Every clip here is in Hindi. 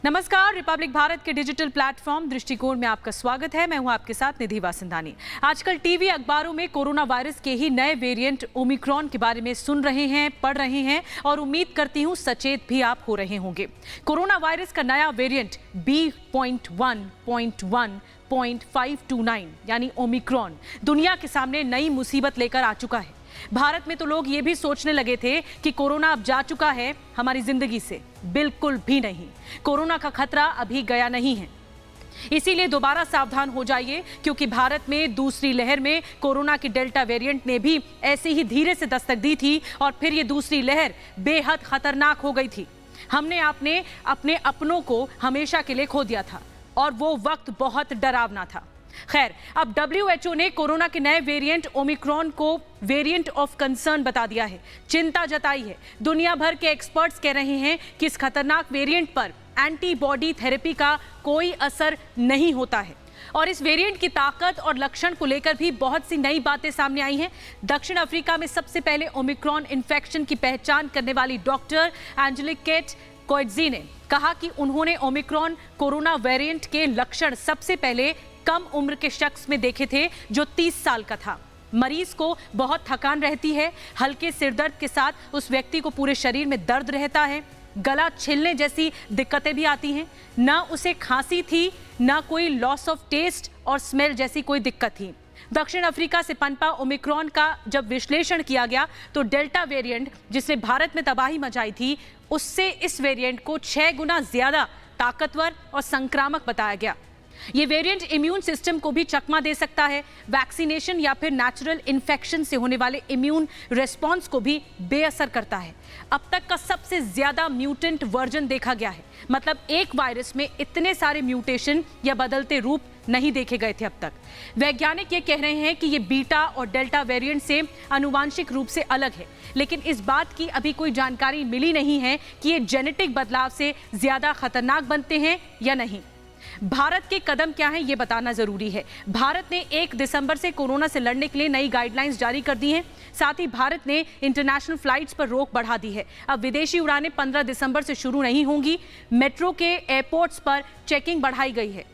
नमस्कार, रिपब्लिक भारत के डिजिटल प्लेटफॉर्म दृष्टिकोण में आपका स्वागत है। मैं हूं आपके साथ निधि वासंदानी। आजकल टीवी अखबारों में कोरोना वायरस के ही नए वेरिएंट ओमिक्रॉन के बारे में सुन रहे हैं, पढ़ रहे हैं और उम्मीद करती हूं सचेत भी आप हो रहे होंगे। कोरोना वायरस का नया वेरिएंट B.1.1.529 यानी ओमिक्रॉन दुनिया के सामने नई मुसीबत लेकर आ चुका है। भारत में तो लोग ये भी सोचने लगे थे कि कोरोना अब जा चुका है हमारी जिंदगी से। बिल्कुल भी नहीं, कोरोना का खतरा अभी गया नहीं है। इसीलिए दोबारा सावधान हो जाइए, क्योंकि भारत में दूसरी लहर में कोरोना की डेल्टा वेरिएंट ने भी ऐसे ही धीरे से दस्तक दी थी और फिर ये दूसरी लहर बेहद खतरनाक हो गई थी। हमने अपने अपनों को हमेशा के लिए खो दिया था और वो वक्त बहुत डरावना था। खैर, अब WHO ने कोरोना के नए वेरिएंट ओमिक्रॉन को वेरिएंट ऑफ कंसर्न बता दिया है, चिंता जताई है। दुनिया भर के एक्सपर्ट्स कह रहे हैं कि इस खतरनाक वेरिएंट पर एंटीबॉडी थेरेपी का कोई असर नहीं होता है और इस वेरिएंट की ताकत और लक्षण को लेकर भी बहुत सी नई बातें सामने आई हैं। दक्षिण अफ्रीका में सबसे पहले ओमिक्रॉन इन्फेक्शन की पहचान करने वाली डॉक्टर एंजेलिकेट कोएट्जी ने कहा कि उन्होंने ओमिक्रॉन कोरोना वेरिएंट के लक्षण सबसे पहले कम उम्र के शख्स में देखे थे जो 30 साल का था। मरीज को बहुत थकान रहती है, हल्के सिरदर्द के साथ उस व्यक्ति को पूरे शरीर में दर्द रहता है, गला छिलने जैसी दिक्कतें भी आती हैं। ना उसे खांसी थी, ना कोई लॉस ऑफ टेस्ट और स्मेल जैसी कोई दिक्कत थी। दक्षिण अफ्रीका से पनपा ओमिक्रॉन का जब विश्लेषण किया गया तो डेल्टा वेरिएंट, जिसने भारत में तबाही मचाई थी, उससे इस वेरिएंट को 6 गुना ज्यादा ताकतवर और संक्रामक बताया गया। ये वेरिएंट इम्यून सिस्टम को भी चकमा दे सकता है, वैक्सीनेशन या फिर नेचुरल इन्फेक्शन से होने वाले इम्यून रिस्पॉन्स को भी बेअसर करता है। अब तक का सबसे ज्यादा म्यूटेंट वर्जन देखा गया है, मतलब एक वायरस में इतने सारे म्यूटेशन या बदलते रूप नहीं देखे गए थे अब तक। वैज्ञानिक ये कह रहे हैं कि ये बीटा और डेल्टा वेरिएंट से आनुवांशिक रूप से अलग है, लेकिन इस बात की अभी कोई जानकारी मिली नहीं है कि ये जेनेटिक बदलाव से ज्यादा खतरनाक बनते हैं या नहीं। भारत के कदम क्या हैं ये बताना जरूरी है। भारत ने 1 दिसंबर से कोरोना से लड़ने के लिए नई गाइडलाइंस जारी कर दी हैं। साथ ही भारत ने इंटरनेशनल फ्लाइट्स पर रोक बढ़ा दी है। अब विदेशी उड़ानें 15 दिसंबर से शुरू नहीं होंगी। मेट्रो के एयरपोर्ट्स पर चेकिंग बढ़ाई गई है।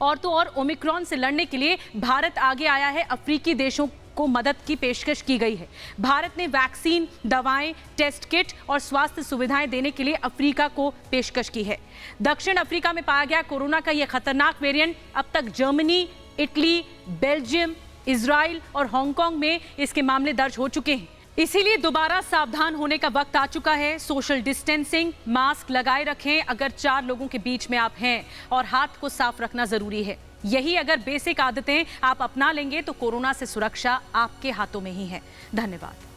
और तो और ओमिक्रॉन से लड़ने के लिए भारत आगे आया है। अफ्रीकी देशों को मदद की पेशकश की गई है। भारत ने वैक्सीन, दवाएं, टेस्ट किट और स्वास्थ्य सुविधाएं देने के लिए अफ्रीका को पेशकश की है। दक्षिण अफ्रीका में पाया गया कोरोना का यह खतरनाक वेरिएंट अब तक जर्मनी, इटली, बेल्जियम, इजराइल और हांगकांग में इसके मामले दर्ज हो चुके हैं। इसीलिए दोबारा सावधान होने का वक्त आ चुका है। सोशल डिस्टेंसिंग, मास्क लगाए रखें अगर 4 लोगों के बीच में आप हैं, और हाथ को साफ रखना जरूरी है। यही अगर बेसिक आदतें आप अपना लेंगे तो कोरोना से सुरक्षा आपके हाथों में ही है। धन्यवाद।